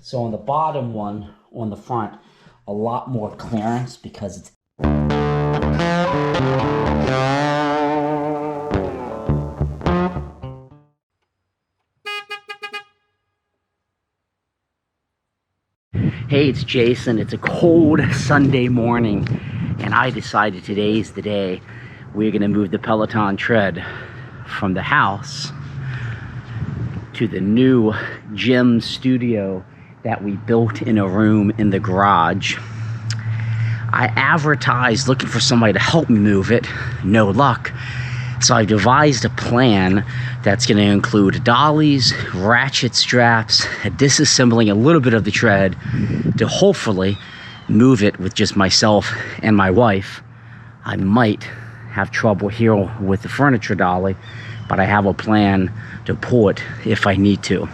So on the bottom one, on the front, a lot more clearance because it's Hey, it's Jason. It's a cold Sunday morning, and I decided today's the day we're gonna move the Peloton Tread from the house to the new gym studio that we built in a room in the garage. I advertised looking for somebody to help me move it. No luck. So I devised a plan that's going to include dollies, ratchet straps, disassembling a little bit of the tread to hopefully move it with just myself and my wife. I might have trouble here with the furniture dolly, but I have a plan to pull it if I need to.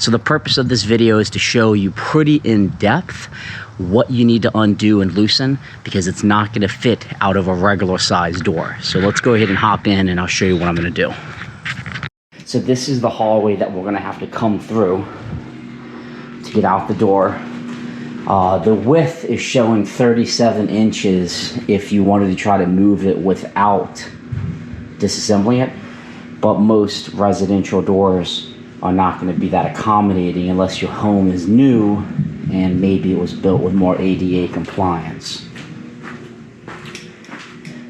So the purpose of this video is to show you pretty in depth what you need to undo and loosen, because it's not going to fit out of a regular size door. So let's go ahead and hop in and I'll show you what I'm going to do. So this is the hallway that we're going to have to come through to get out the door. The width is showing 37 inches if you wanted to try to move it without disassembling it, but most residential doors are not going to be that accommodating unless your home is new and maybe it was built with more ADA compliance.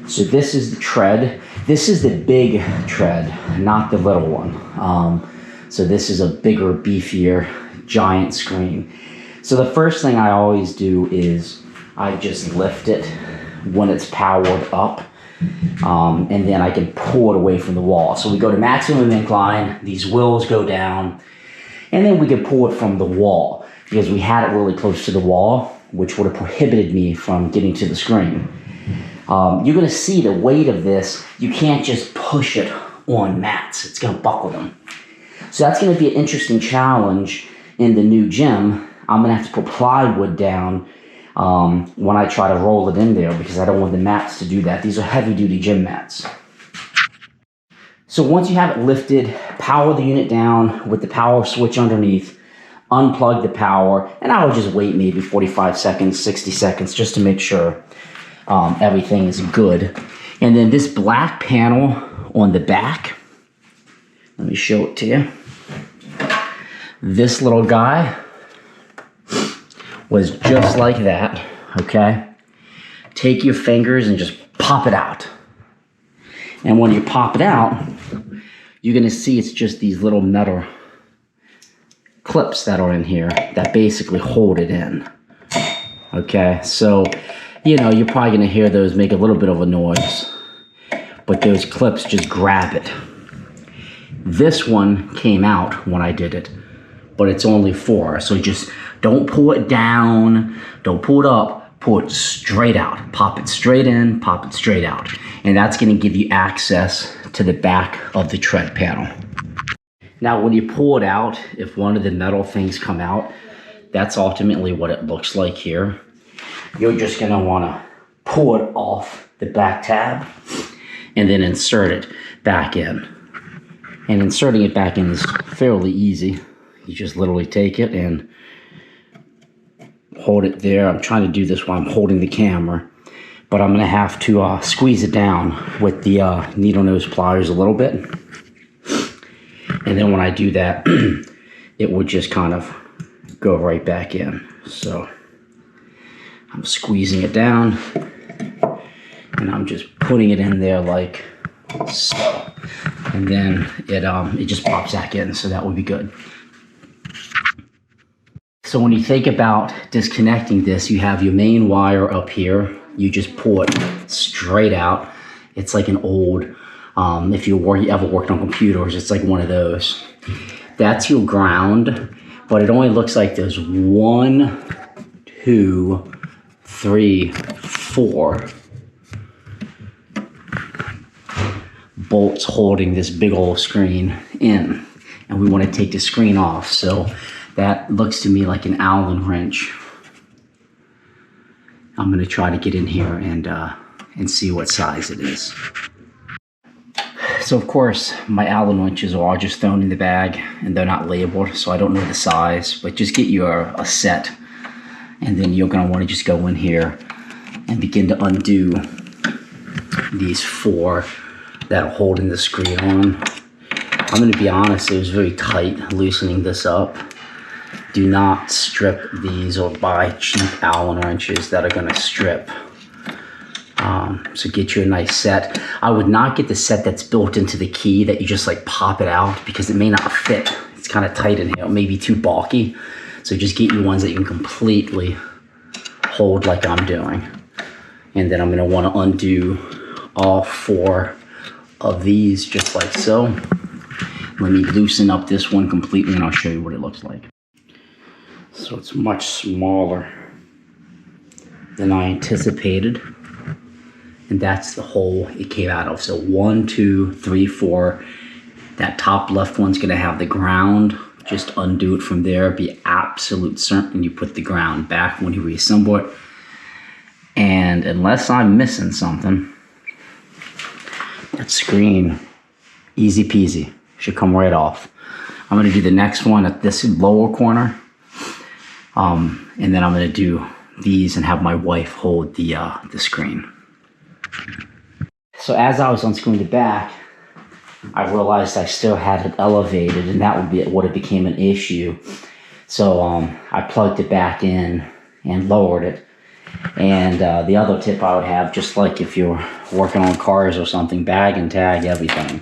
So this is the tread. This is the big tread, not the little one. So this is a bigger, beefier, giant screen. So the first thing I always do is I just lift it when it's powered up, and then I can pull it away from the wall. So we go to maximum incline, these wheels go down, and then we can pull it from the wall, because we had it really close to the wall, which would have prohibited me from getting to the screen. You're gonna see the weight of this. You can't just push it on mats. It's gonna buckle them. So that's gonna be an interesting challenge in the new gym. I'm gonna have to put plywood down when I try to roll it in there, because I don't want the mats to do that. These are heavy duty gym mats. So once you have it lifted, power the unit down with the power switch underneath, unplug the power, and I would just wait maybe 45 seconds, 60 seconds, just to make sure everything is good. And then this black panel on the back, let me show it to you. This little guy was just like that, okay? Take your fingers and just pop it out. And when you pop it out, you're gonna see it's just these little metal clips that are in here that basically hold it in, okay? So, you know, you're probably gonna hear those make a little bit of a noise, but those clips just grab it. This one came out when I did it, but it's only 4, so just don't pull it down, don't pull it up, pull it straight out. Pop it straight in, pop it straight out. And that's gonna give you access to the back of the tread panel. Now, when you pull it out, if one of the metal things come out, that's ultimately what it looks like here. You're just gonna wanna pull it off the back tab and then insert it back in. And inserting it back in is fairly easy. You just literally take it and hold it there. I'm trying to do this while I'm holding the camera, but I'm gonna have to squeeze it down with the needle nose pliers a little bit. And then when I do that, it would just kind of go right back in. So I'm squeezing it down and I'm just putting it in there like so. And then it just pops back in, so that would be good. So when you think about disconnecting this, you have your main wire up here. You just pull it straight out. It's like an old, if you ever worked on computers, it's like one of those. That's your ground, but it only looks like there's 1, 2, 3, 4 bolts holding this big old screen in, and we want to take the screen off. So that looks to me like an Allen wrench. I'm going to try to get in here and see what size it is. So of course, my Allen wrenches are all just thrown in the bag and they're not labeled, so I don't know the size, but just get you a set. And then you're gonna wanna just go in here and begin to undo these 4 that are holding the screen on. I'm gonna be honest, it was very tight loosening this up. Do not strip these or buy cheap Allen wrenches that are gonna strip. So get you a nice set. I would not get the set that's built into the key that you just like pop it out because it may not fit. It's kind of tight in here, it may be too bulky. So just get you ones that you can completely hold like I'm doing. And then I'm gonna wanna undo all 4 of these just like so. Let me loosen up this one completely and I'll show you what it looks like. So it's much smaller than I anticipated. And that's the hole it came out of. So 1, 2, 3, 4. That top left one's gonna have the ground. Just undo it from there. Be absolute certain you put the ground back when you reassemble it. And unless I'm missing something, that screen, easy peasy, should come right off. I'm gonna do the next one at this lower corner. And then I'm gonna do these and have my wife hold the screen. So as I was unscrewing the back, I realized I still had it elevated, and that would be what it became an issue. So I plugged it back in and lowered it. And the other tip I would have, just like if you're working on cars or something, bag and tag everything.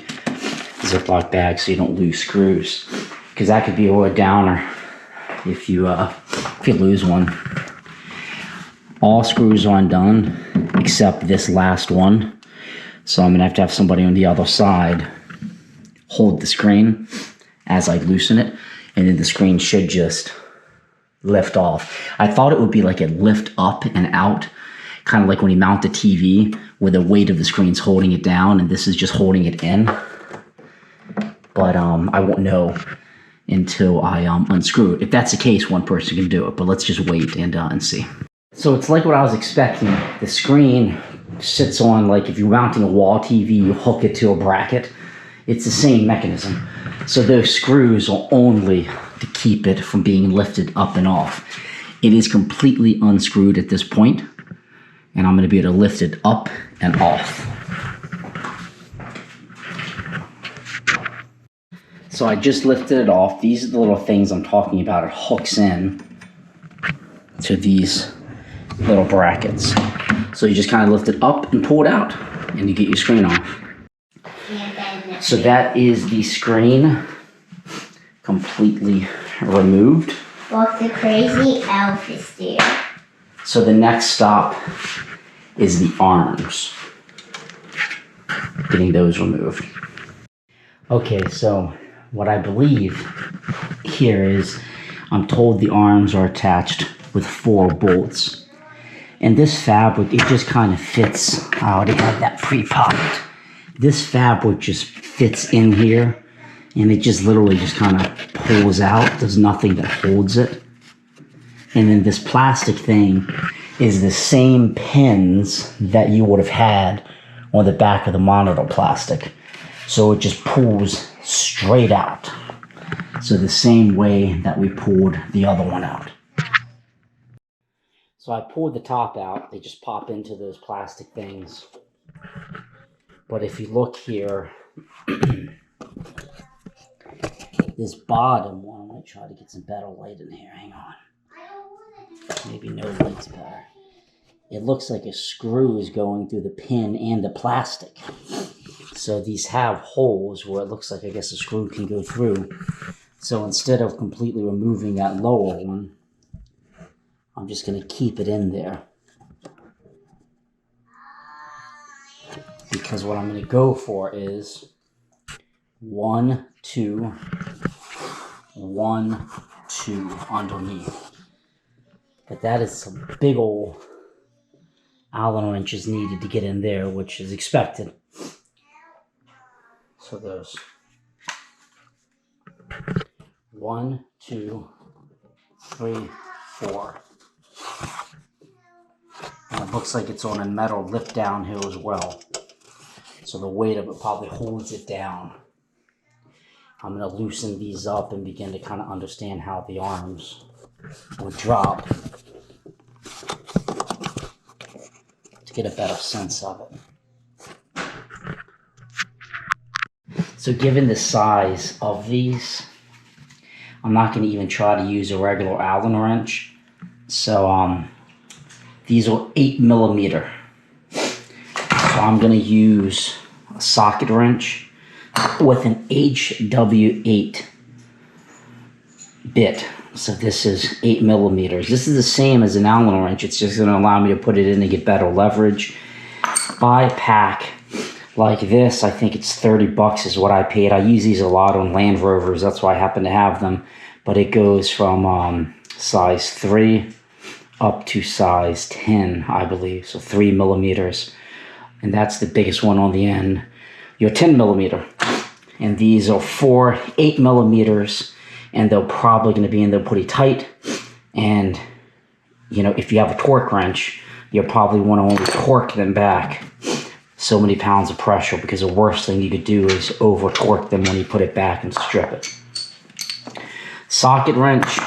Ziploc bag so you don't lose screws, because that could be a real downer if you lose one. All screws are undone except this last one. So I'm gonna have to have somebody on the other side hold the screen as I loosen it, and then the screen should just lift off. I thought it would be like a lift up and out, kind of like when you mount the TV where the weight of the screen's holding it down and this is just holding it in. But I won't know until I unscrew it. If that's the case, one person can do it, but let's just wait and see. So it's like what I was expecting. The screen sits on, like if you're mounting a wall TV, you hook it to a bracket. It's the same mechanism. So those screws are only to keep it from being lifted up and off. It is completely unscrewed at this point, and I'm gonna be able to lift it up and off. So I just lifted it off. These are the little things I'm talking about. It hooks in to these little brackets. So you just kind of lift it up and pull it out, and you get your screen off. So that is the screen completely removed. Walk the crazy Elvis there. So the next stop is the arms. Getting those removed. Okay, so what I believe here is, I'm told the arms are attached with 4 bolts. And this fabric, it just kind of fits. I already have that pre-popped. This fabric just fits in here, and it just literally just kind of pulls out. There's nothing that holds it. And then this plastic thing is the same pins that you would have had on the back of the monitor plastic. So it just pulls straight out. So the same way that we pulled the other one out. So I pulled the top out. They just pop into those plastic things. But if you look here, this bottom one, I'm going to try to get some better light in here. Hang on. Maybe no light's better. It looks like a screw is going through the pin and the plastic. So these have holes where it looks like, I guess, a screw can go through. So instead of completely removing that lower one, I'm just going to keep it in there. Because what I'm going to go for is 1, 2, 1, 2 underneath. But that is some big old Allen wrenches needed to get in there, which is expected. So those 1, 2, 3, 4. And it looks like it's on a metal lift down here as well. So the weight of it probably holds it down. I'm going to loosen these up and begin to kind of understand how the arms would drop to get a better sense of it. So given the size of these, I'm not going to even try to use a regular Allen wrench. So these are 8mm. So I'm going to use a socket wrench with an HW8 bit. So this is 8mm. This is the same as an Allen wrench. It's just going to allow me to put it in and get better leverage. Buy a pack like this. I think it's 30 bucks is what I paid. I use these a lot on Land Rovers. That's why I happen to have them. But it goes from size 3 up to size 10, I believe. So 3mm. And that's the biggest one on the end. Your 10mm. And these are 4 8mm. And they're probably going to be in there pretty tight. And, you know, if you have a torque wrench, you'll probably want to only torque them back so many pounds of pressure, because the worst thing you could do is over torque them when you put it back and strip it. Socket wrench,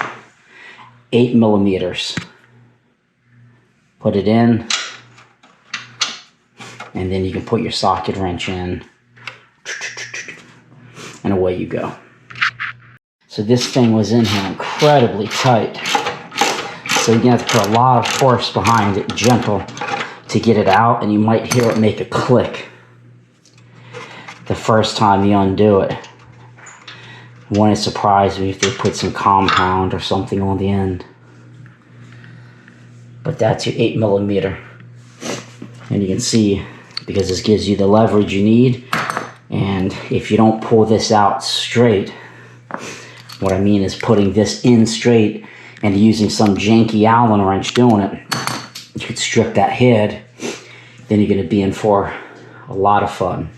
8mm. Put it in, and then you can put your socket wrench in, and away you go. So this thing was in here incredibly tight. So you're gonna have to put a lot of force behind it, gentle, to get it out, and you might hear it make a click the first time you undo it. Wouldn't surprise me if they put some compound or something on the end. But that's your 8mm. And you can see, because this gives you the leverage you need, and if you don't pull this out straight, what I mean is putting this in straight and using some janky Allen wrench doing it, you could strip that head, then you're going to be in for a lot of fun.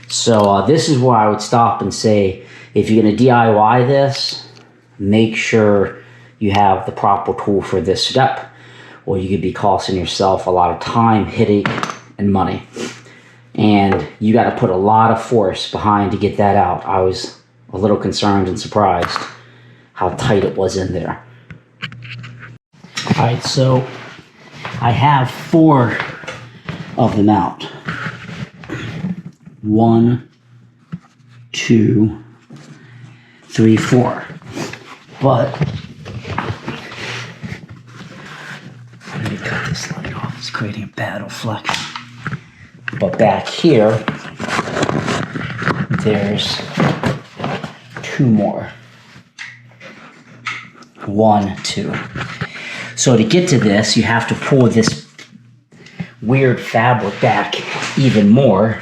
So this is where I would stop and say, if you're going to DIY this, make sure you have the proper tool for this step, or you could be costing yourself a lot of time, headache, and money. And you got to put a lot of force behind to get that out. I was a little concerned and surprised how tight it was in there. Alright, so I have 4 of them out. 1, 2, 3, 4. But let me cut this light off. It's creating a bad reflection. But back here, there's 2 more. 1, 2. So to get to this, you have to pull this weird fabric back even more.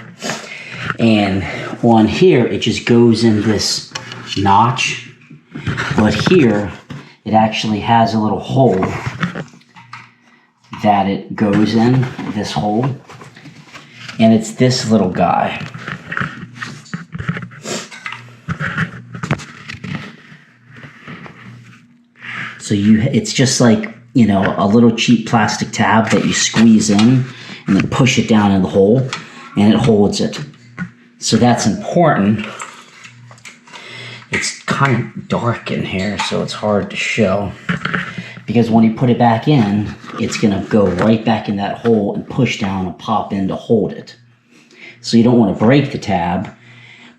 And on here, it just goes in this notch. But here, it actually has a little hole that it goes in, this hole. And it's this little guy. So it's just like, you know, a little cheap plastic tab that you squeeze in and then push it down in the hole, and it holds it. So that's important. It's kind of dark in here, so it's hard to show. Because when you put it back in, it's going to go right back in that hole and push down and pop in to hold it. So you don't want to break the tab,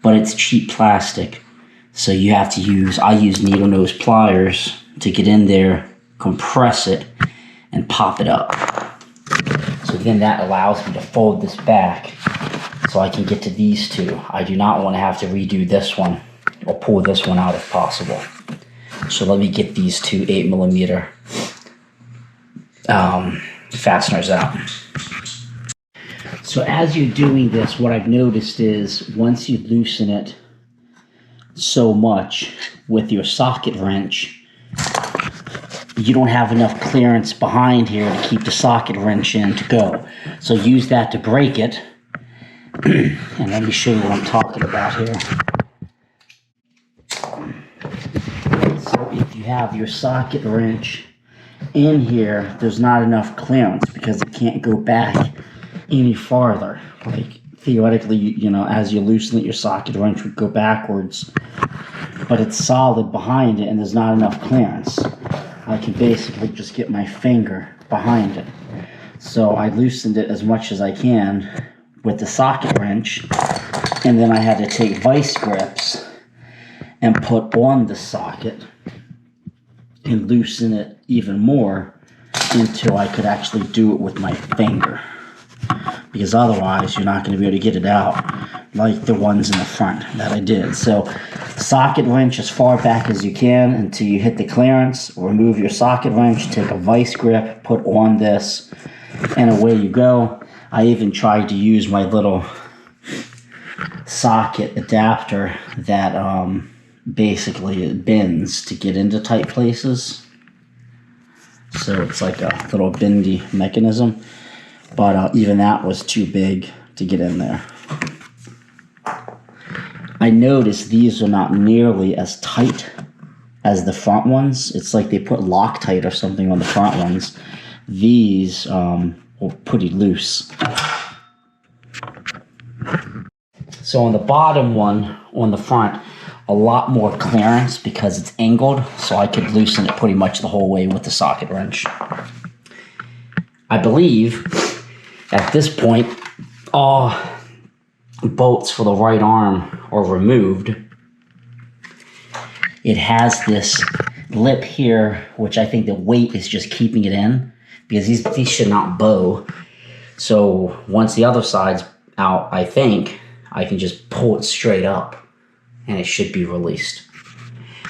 but it's cheap plastic. So you have to use, I use needle nose pliers to get in there, compress it, and pop it up. So then that allows me to fold this back so I can get to these 2. I do not want to have to redo this one or pull this one out if possible. So let me get these 2 8mm fasteners out. So as you're doing this, what I've noticed is once you loosen it so much with your socket wrench, you don't have enough clearance behind here to keep the socket wrench in to go. So use that to break it. And let me show you what I'm talking about here. So if you have your socket wrench in here, there's not enough clearance because it can't go back any farther. Like theoretically, you know, as you loosen it, your socket wrench would go backwards, but it's solid behind it and there's not enough clearance. I can basically just get my finger behind it. So I loosened it as much as I can with the socket wrench, and then I had to take vice grips and put on the socket and loosen it even more until I could actually do it with my finger. Because otherwise you're not going to be able to get it out like the ones in the front that I did. So socket wrench as far back as you can until you hit the clearance. Remove your socket wrench, take a vice grip, put on this, and away you go. I even tried to use my little socket adapter that basically it bends to get into tight places. So it's like a little bendy mechanism. But even that was too big to get in there. I noticed these are not nearly as tight as the front ones. It's like they put Loctite or something on the front ones. These were pretty loose. So on the bottom one, on the front, a lot more clearance because it's angled, so I could loosen it pretty much the whole way with the socket wrench. I believe at this point, all bolts for the right arm are removed. It has this lip here, which I think the weight is just keeping it in, because these should not bow. So once the other side's out, I think I can just pull it straight up and it should be released.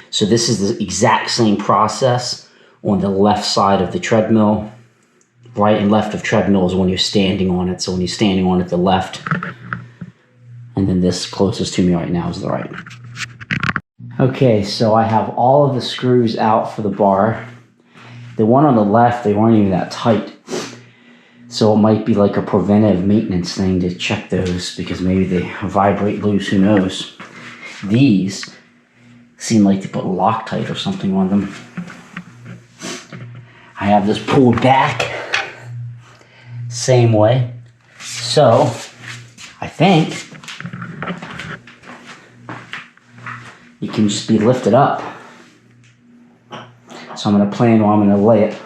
So this is the exact same process on the left side of the treadmill. Right and left of treadmill is when you're standing on it. So when you're standing on it, the left, and then this closest to me right now is the right. Okay, so I have all of the screws out for the bar. The one on the left, they weren't even that tight. So it might be like a preventive maintenance thing to check those, because maybe they vibrate loose, who knows. These seem like they put Loctite or something on them. I have this pulled back, same way. So I think you can just be lifted up. So I'm going to plan where I'm going to lay it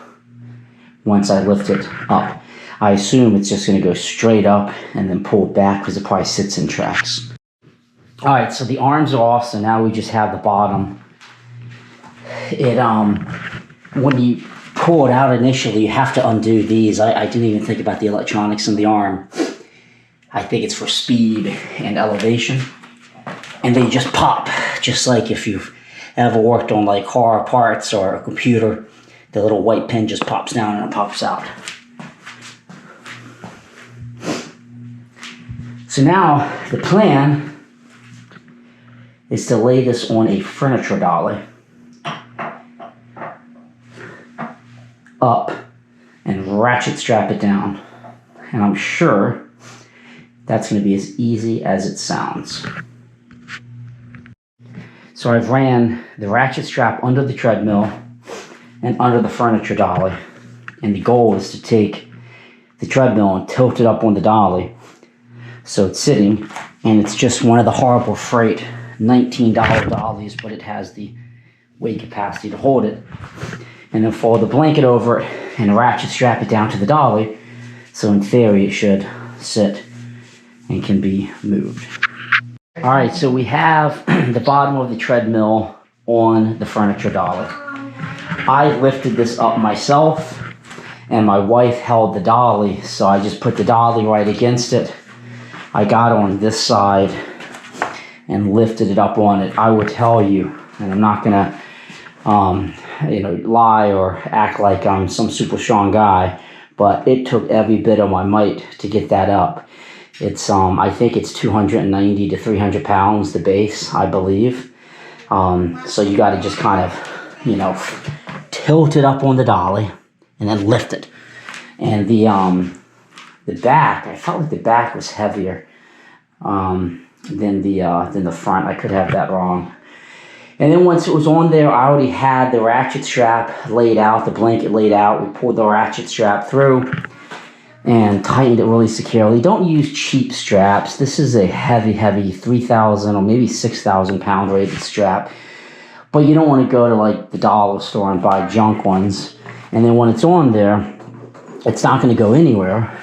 once I lift it up. I assume it's just going to go straight up and then pull back because it probably sits in tracks. Alright, so the arms are off, so now we just have the bottom. When you pull it out initially, you have to undo these. I didn't even think about the electronics in the arm. I think it's for speed and elevation. And they just pop, just like if you've ever worked on like car parts or a computer. The little white pin just pops down and it pops out. So now the plan is to lay this on a furniture dolly, up, and ratchet strap it down. And I'm sure that's going to be as easy as it sounds. So I've ran the ratchet strap under the treadmill and under the furniture dolly. And the goal is to take the treadmill and tilt it up on the dolly so it's sitting, and it's just one of the Harbor Freight $19 dollies, but it has the weight capacity to hold it. And then fold the blanket over it and ratchet strap it down to the dolly, so in theory it should sit and can be moved. Alright, so we have the bottom of the treadmill on the furniture dolly. I lifted this up myself, and my wife held the dolly, so I just put the dolly right against it. I got on this side and lifted it up on it. I would tell you, and I'm not gonna lie or act like I'm some super strong guy, but it took every bit of my might to get that up. It's I think it's 290 to 300 pounds, the base, I believe. So you got to just kind of, tilt it up on the dolly and then lift it. And the back, I felt like the back was heavier than the front. I could have that wrong. And then once it was on there, I already had the ratchet strap laid out, the blanket laid out. We pulled the ratchet strap through, and tightened it really securely. Don't use cheap straps. This is a heavy 3,000 or maybe 6,000 pound rated strap. But you don't want to go to like the dollar store and buy junk ones. And then when it's on there, it's not going to go anywhere.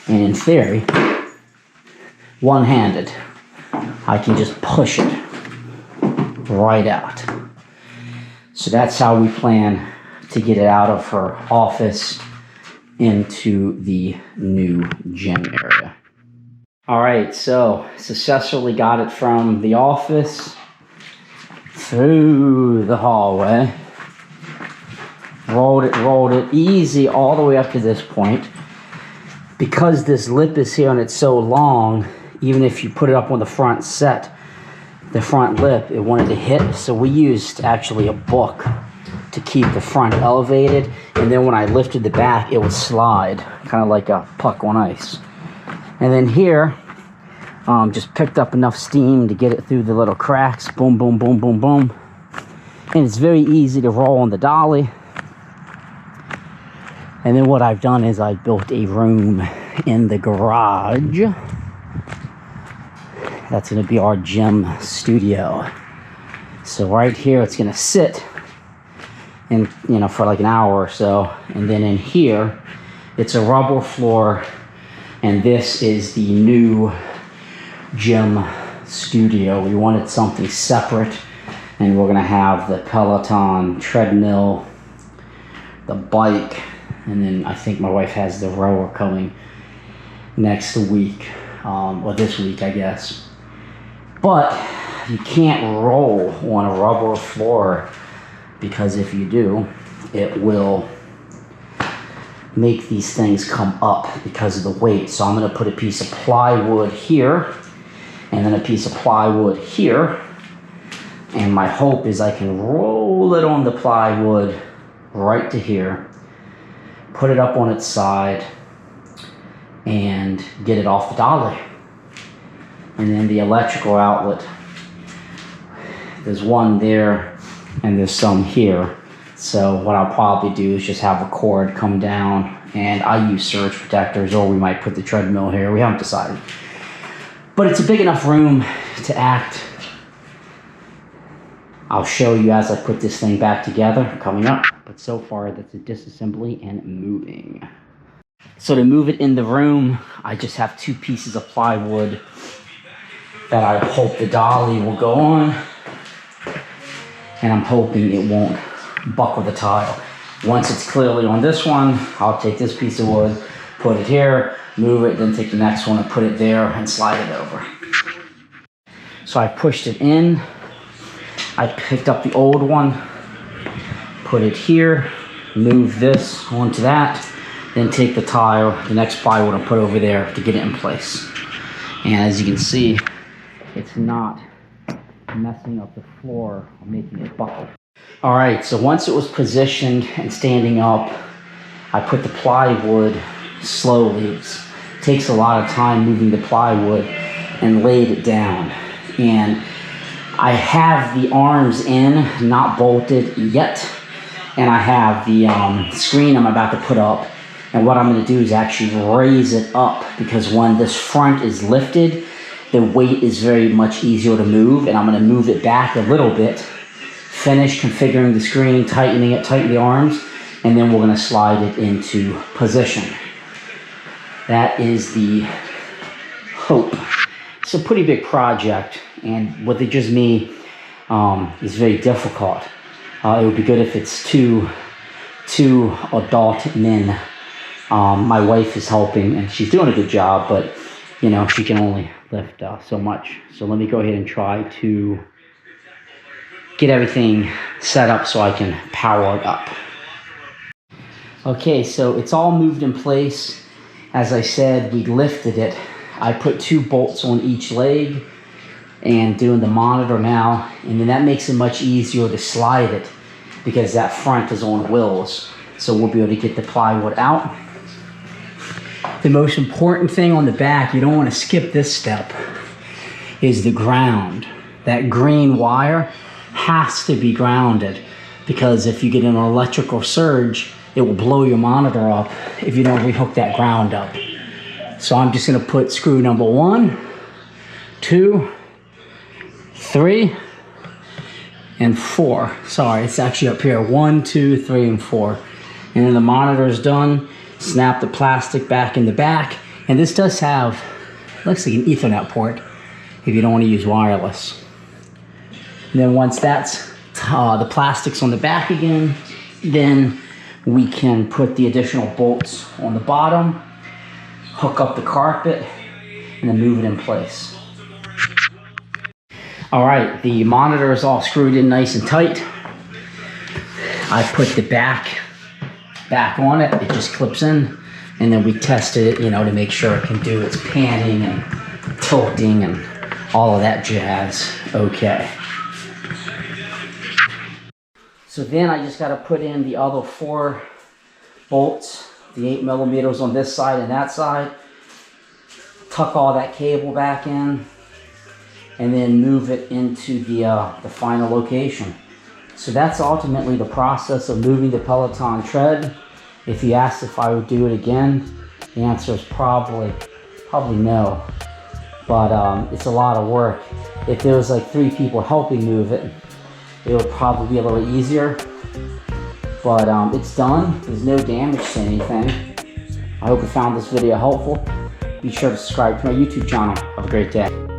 And in theory, one-handed, I can just push it right out. So that's how we plan to get it out of her office into the new gym area. All right, so successfully got it from the office through the hallway. Rolled it easy all the way up to this point. Because this lip is here and it's so long, even if you put it up on the front set, the front lip, it wanted to hit. So we used actually a book to keep the front elevated, and then when I lifted the back, it would slide, kind of like a puck on ice. And then here, just picked up enough steam to get it through the little cracks. Boom, boom, boom, boom, boom. And it's very easy to roll on the dolly. And then what I've done is I built a room in the garage. That's going to be our gym studio. So right here, it's going to sit in, for like an hour or so. And then in here, it's a rubber floor. And this is the new gym studio. We wanted something separate. And we're going to have the Peloton treadmill, the bike, and then I think my wife has the rower coming next week, or this week, I guess. But you can't roll on a rubber floor, because if you do, it will make these things come up because of the weight. So I'm going to put a piece of plywood here, and then a piece of plywood here. And my hope is I can roll it on the plywood right to here, put it up on its side, and get it off the dolly. And then the electrical outlet, there's one there and there's some here. So what I'll probably do is just have a cord come down, and I use surge protectors, or we might put the treadmill here. We haven't decided. But it's a big enough room to act. I'll show you as I put this thing back together coming up. But so far, that's a disassembly and moving. So to move it in the room, I just have 2 pieces of plywood that I hope the dolly will go on. And I'm hoping it won't buckle the tile. Once it's clearly on this one, I'll take this piece of wood, put it here, move it, then take the next one and put it there and slide it over. So I pushed it in. I picked up the old one, put it here, move this onto that, then take the tile, the next plywood, and put over there to get it in place. And as you can see, it's not messing up the floor or making it buckle. All right, so once it was positioned and standing up, I put the plywood slowly. It takes a lot of time moving the plywood, and laid it down. And I have the arms in, not bolted yet. And I have the screen I'm about to put up. And what I'm going to do is actually raise it up, because when this front is lifted, the weight is very much easier to move. And I'm going to move it back a little bit, finish configuring the screen, tightening it, tighten the arms, and then we're going to slide it into position. That is the hope. It's a pretty big project, and with it just me, is very difficult. It would be good if it's two adult men. My wife is helping, and she's doing a good job, but she can only lift so much. So let me go ahead and try to get everything set up so I can power it up. Okay, so it's all moved in place. As I said, we lifted it. I put 2 bolts on each leg and doing the monitor now, and then that makes it much easier to slide it because that front is on wheels. So we'll be able to get the plywood out. The most important thing on the back, you don't want to skip this step, is the ground. That green wire has to be grounded, because if you get an electrical surge, it will blow your monitor up if you don't rehook that ground up. So I'm just gonna put screw number 1, 2, 3, and 4. Sorry, it's actually up here. 1, 2, 3, and 4. And then the monitor is done. Snap the plastic back in the back. And this does have, looks like an Ethernet port if you don't want to use wireless. And then once that's, the plastic's on the back again, then we can put the additional bolts on the bottom, hook up the carpet, and then move it in place. All right, the monitor is all screwed in nice and tight. I put the back on it. It just clips in, and then we tested it, you know, to make sure it can do its panning and tilting and all of that jazz. Okay. So then I just got to put in the other 4 bolts, the 8 millimeters on this side and that side, tuck all that cable back in, and then move it into the final location. So that's ultimately the process of moving the Peloton Tread. If you asked if I would do it again, the answer is probably no. But it's a lot of work. If there was like 3 people helping move it, it would probably be a little easier. But it's done. There's no damage to anything. I hope you found this video helpful. Be sure to subscribe to my YouTube channel. Have a great day.